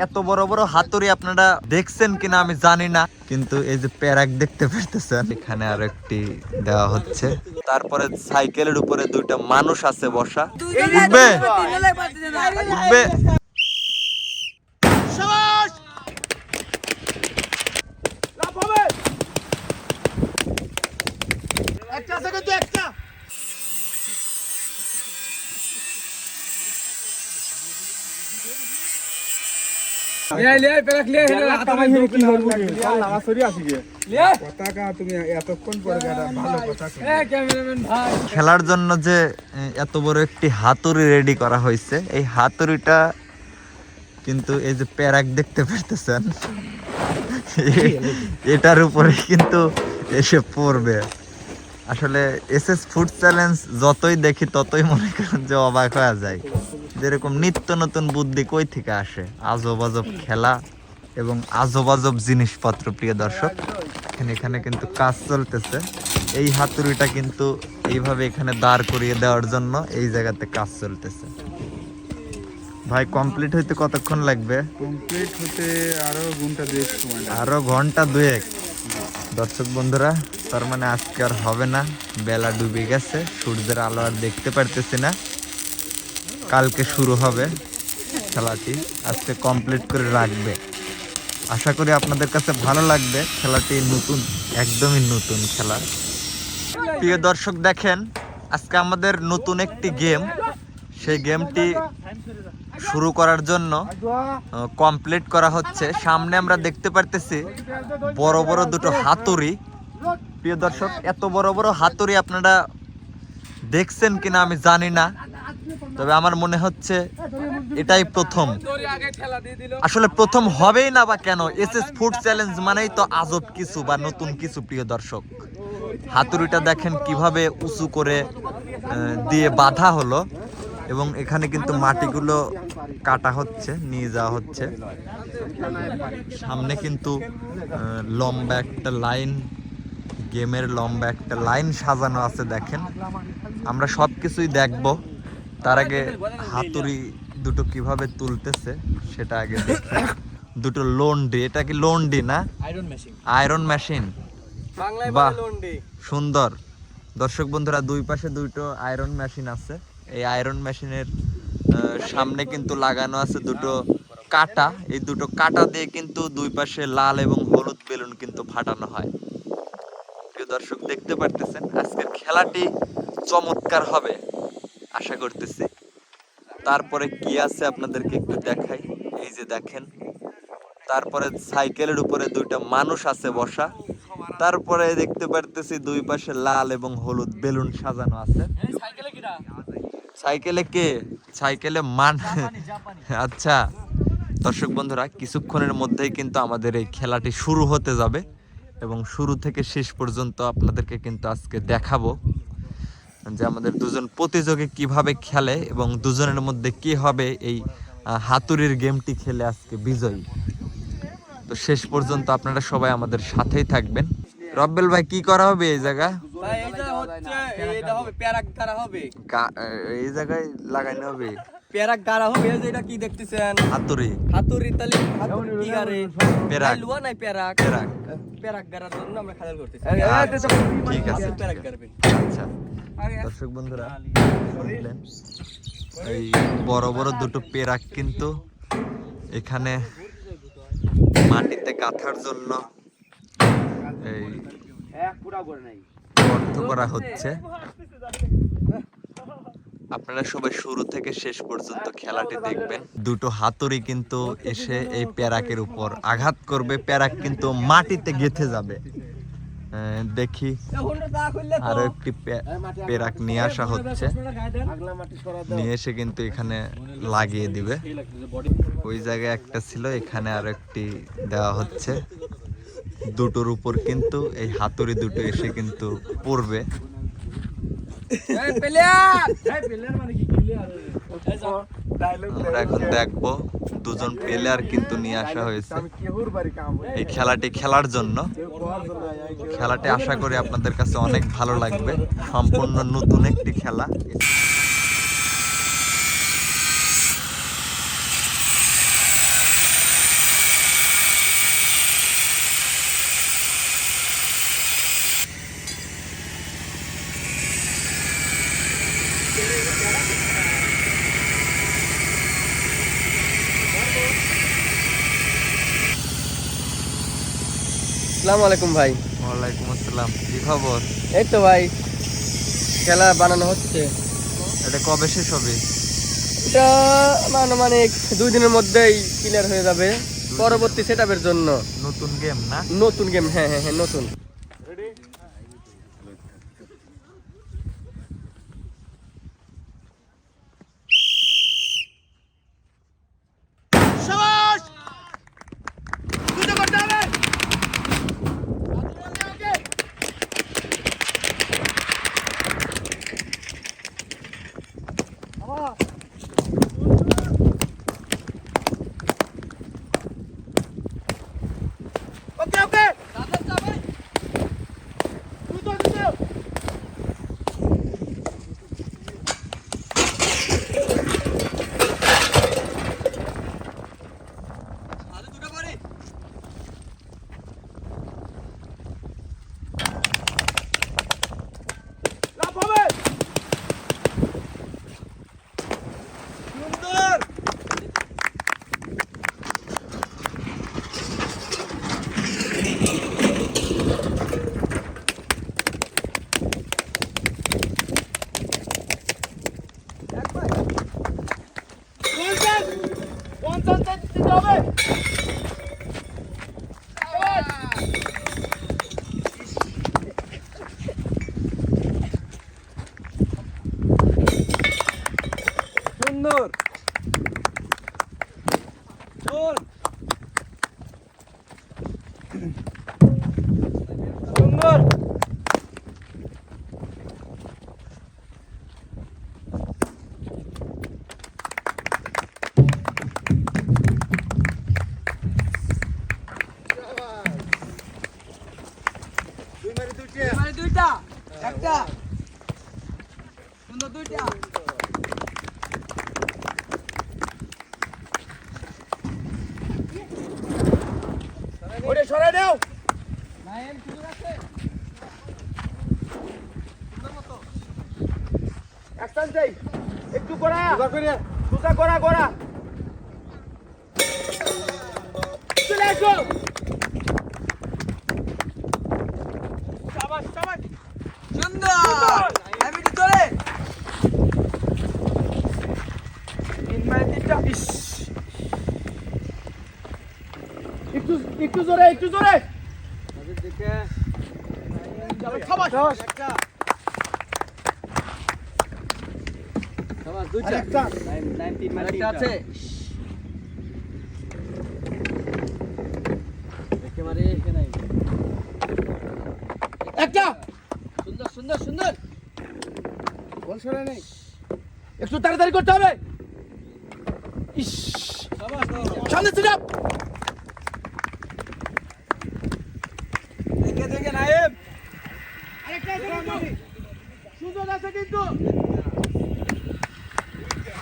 এত বড় বড় হাতুড়ি আপনারা দেখছেন কিনা আমি জানি না, কিন্তু এই যে প্যারাক দেখতে পারতেছেন এখানে আর একটি দেওয়া হচ্ছে। তারপরে সাইকেলের উপরে দুইটা মানুষ আছে বসা। উঠবে উঠবে খেলার জন্য যে এত বড় একটি হাতুড়ি রেডি করা হয়েছে, এই হাতুড়িটা কিন্তু এই যে প্যারাক দেখতে পারতেছেন এটার উপরে কিন্তু এসে পড়বে। আসলে এসএস ফুড চ্যালেঞ্জ যতই দেখি ততই মনে করেন যে অবাক হয়ে যায়, যেরকম নিত্য নতুন বুদ্ধি কই থেকে আসে, আজব আজব খেলা এবং আজব আজব জিনিসপত্র। প্রিয় দর্শক, এখানে কিন্তু কাজ চলতেছে। এই হাতুড়িটা কিন্তু এইভাবে এখানে দাঁড় করিয়ে দেওয়ার জন্য এই জায়গাতে কাজ চলতেছে। ভাই কমপ্লিট হইতে কতক্ষণ লাগবে? কমপ্লিট হতে আরো ঘন্টা দুয়েক। দর্শক বন্ধুরা, তার মানে আজকে আর হবে না, বেলা ডুবে গেছে, সূর্যের আলো আর দেখতে পারতেছি না। কালকে শুরু হবে খেলাটি, আজকে কমপ্লিট করে রাখবে। আশা করি আপনাদের কাছে ভালো লাগবে। খেলাটি নতুন, একদমই নতুন খেলা। প্রিয় দর্শক দেখেন, আজকে আমাদের নতুন একটি গেম, সেই গেমটি শুরু করার জন্য কমপ্লিট করা হচ্ছে। সামনে আমরা দেখতে পারতেছি বড় বড় দুটো হাতুড়ি। প্রিয় দর্শক, এত বড় বড় হাতুড়ি আপনারা দেখছেন কিনা আমি জানি না, তবে আমার মনে হচ্ছে এটাই প্রথম। আসলে প্রথম হবেই না বা কেন, এসএস ফুড চ্যালেঞ্জ মানেই তো আজব কিছু বা নতুন কিছু। প্রিয় দর্শক, হাতুড়িটা দেখেন কিভাবে উঁচু করে দিয়ে বাঁধা হলো, এবং এখানে কিন্তু মাটিগুলো কাটা হচ্ছে, নিয়ে যাওয়া হচ্ছে। সামনে কিন্তু লম্বা একটা লাইন, গেমের লম্বা একটা লাইন সাজানো আছে। দেখেন, আমরা সব কিছুই দেখবো। তার আগে হাতুড়ি দুটো কিভাবে তুলতেছে সেটা আগে দেখি। দুটো লন্ডি, এটা কি লন্ডি না? Iron machine. বাহ, সুন্দর। দর্শক বন্ধুরা, দুই পাশে দুটো আয়রন মেশিন আছে। এই আয়রন মেশিনের সামনে কিন্তু লাগানো আছে দুটো কাটা। এই দুটো কাটা দিয়ে কিন্তু দুই পাশে লাল এবং হলুদ বেলুন কিন্তু ফাটানো হয়। প্রিয় দর্শক, দেখতে পারতেছেন আজকের খেলাটি চমৎকার হবে আশা করতেছি। তারপরে কি আছে আপনাদেরকে একটু দেখাই। এই যে দেখেন, তারপরে সাইকেলের উপরে দুইটা মানুষ আছে বসা। তারপরে দেখতে পারতেছি দুই পাশে লাল এবং হলুদ বেলুন সাজানো আছে। সাইকেলে কে? সাইকেলে আচ্ছা দর্শক বন্ধুরা, কিছুক্ষণের মধ্যেই কিন্তু আমাদের এই খেলাটি শুরু হতে যাবে, এবং শুরু থেকে শেষ পর্যন্ত আপনাদেরকে কিন্তু আজকে দেখাবো যে আমাদের দুজন প্রতিযোগী কিভাবে খেলে এবং দুজনের মধ্যে কি হবে এই হাতুড়ির গেমটি খেলে আজকে বিজয়ী। তো শেষ পর্যন্ত আপনারা সবাই আমাদের সাথেই থাকবেন। রব্বেল ভাই, কি করা হবে এই জায়গা? এই জায়গায় লাগানো হবে প্যারাক গাড়া হবে। এটা কি দেখতেছেন? হাতুড়ি। হাতুড়ি তালি কি গাড়ে? প্যারাক। লুয়া নাই প্যারাক। প্যারাক। প্যারাক গাড়ার জন্য আমরা খেলা করতেছি। ঠিক আছে, প্যারাক গাড়বেন। আচ্ছা দর্শক বন্ধুরা, শুনলেন এই বড় বড় দুটো প্যারাক কিন্তু এখানে মাটিতে গাঁথার জন্য এই গর্ত করা হচ্ছে। আপনারা সবাই শুরু থেকে শেষ পর্যন্ত খেলাটি দেখবেন। দুটো হাতুড়ি কিন্তু এসে এই প্যারাকের উপর আঘাত করবে, প্যারাক কিন্তু মাটিতে গেঁথে যাবে। দেখি আরো একটি প্যারাক নিয়ে আসা হচ্ছে, নিয়ে এসে কিন্তু এখানে লাগিয়ে দিবে। ওই জায়গায় একটা ছিল, এখানে আরো একটি দেওয়া হচ্ছে। দুটোর উপর কিন্তু এই হাতুড়ি দুটো এসে কিন্তু পড়বে। আমরা এখন দেখবো দুজন প্লেয়ার কিন্তু নিয়ে আসা হয়েছে এই খেলাটি খেলার জন্য। খেলাটি আশা করি আপনাদের কাছে অনেক ভালো লাগবে, সম্পূর্ণ নতুন একটি খেলা। আসসালামু আলাইকুম ভাই। ওয়ালাইকুম আসসালাম, কি খবর? এই তো ভাই খেলা বানানো হচ্ছে। এটা কবে শেষ হবে? এটা আনুমানিক 2 দিনের মধ্যেই ক্লিয়ার হয়ে যাবে পরবর্তী সেটআপের জন্য। নতুন গেম না? নতুন গেম, হ্যাঁ হ্যাঁ হ্যাঁ নতুন। সুন্দর চল সুন্দর। দুইটা একটা সুন্দর দুইটা। ওরে সরাই দাও। নাইম সুযোগ আছে। সুন্দর মতো অ্যাকশন চাই। একটু করা দুটা করা করা চলে আসো। শাবাশ শাবাশ সুন্দর। আমি তো চলে তিন মাইল তিনটা। ইস একটু একটু জোরে একটু জোরে। দেখে শাবাশ শাবাশ একটা শাবাশ দুইটা একটা নাইম তিন মাইল তিনটা আছে। একেবারে এখানে নাই একটা সুন্দর সুন্দর সুন্দর। বল সরে নেই, একটু তাড়াতাড়ি করতে হবে। ইস সামনে চলে যাও। দেখে দেখে নাইম আরেকটা সুন্দর আছে কিন্তু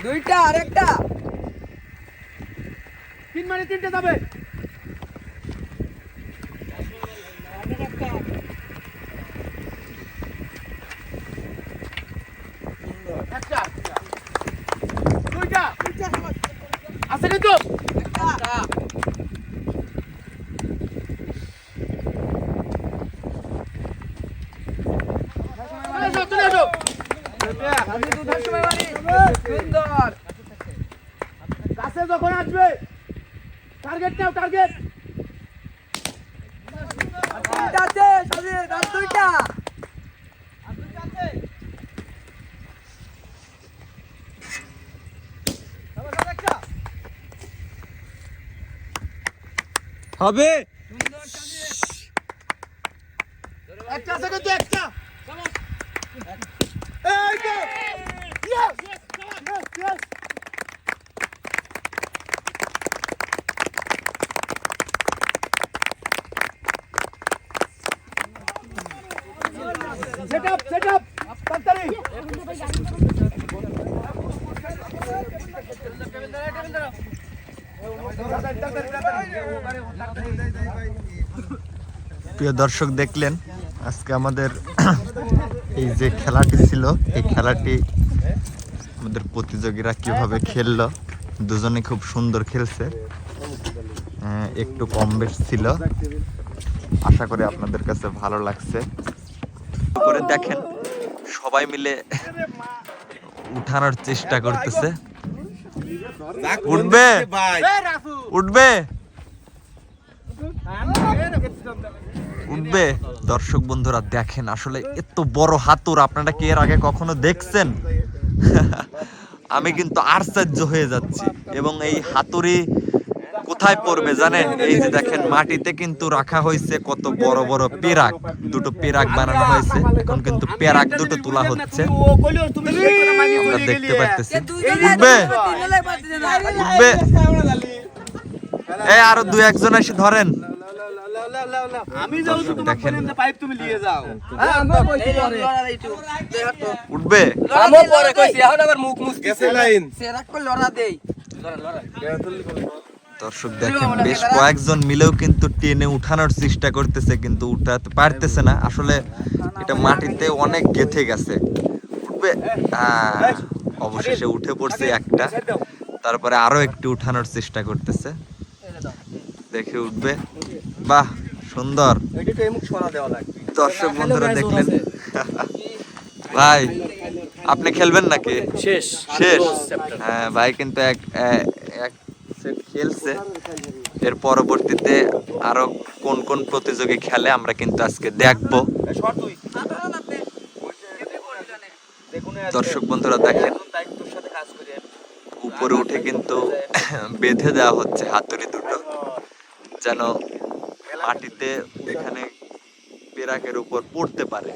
দুইটা আরেকটা তিন মানে তিনটা যাবে। একটা দুইটা আছে কিন্তু একটা চলে আসো। সুন্দর কাছে যখন আসবে টার্গেট নাও টার্গেট। আছে সাজিদ আর দুইটা আছে হবে। সুন্দর সাজিদ একটা আছে কিন্তু একটা এই যে yes yes yes set up তাড়াতাড়ি। প্রিয় দর্শক, দেখলেন আজকে আমাদের এই যে খেলাটি ছিল, এই খেলাটি আমাদের প্রতিযোগীরা কিভাবে খেললো। দুজনে খুব সুন্দর খেলছে, একটু কম বেশ ছিল। আশা করি আপনাদের কাছে ভালো লাগছে। করে দেখেন সবাই মিলে উঠানোর চেষ্টা করতেছে। উঠবে উঠবে উঠবে। দর্শক বন্ধুরা দেখেন আসলে এত বড় হাতুড় আপনারা কি এর আগে কখনো দেখছেন? আমি কিন্তু আশ্চর্য হয়ে যাচ্ছি। এবং এই হাতুড়ি কোথায় পড়বে জানেন? এই যে দেখেন মাটিতে কিন্তু রাখা হয়েছে কত বড় বড় পেরাক, দুটো পেরাক বানানো হয়েছে। এখন কিন্তু পেরাক দুটো তোলা হচ্ছে, আমরা দেখতে পাচ্ছি। উঠবে উঠবে। এই আরো দু একজন এসে ধরেন। দেখেন উঠবে। দর্শক দেখেন বেশ কয়েকজন মিলেও কিন্তু টেনে উঠানোর চেষ্টা করতেছে, কিন্তু উঠাতে পারতেছে না। আসলে এটা মাটিতে অনেক গেথে গেছে। উঠবে। অবশেষে উঠে পড়ছে একটা, তারপরে আরো একটু উঠানোর চেষ্টা করতেছে, দেখে উঠবে। বাহ সুন্দর। দর্শক বন্ধুরা দেখলেন। ভাই আপনি খেলবেন নাকি? শেষ শেষ। হ্যাঁ ভাই কিন্তু এক সেট খেলছে। এর পরবর্তীতে আরো কোন কোন প্রতিযোগী খেলে আমরা কিন্তু আজকে দেখবো। দর্শক বন্ধুরা দেখেন উপরে উঠে কিন্তু বেঁধে দেওয়া হচ্ছে হাতুড়ি দুটো, যেন মাটিতে এখানে পেরাকের উপর পড়তে পারে।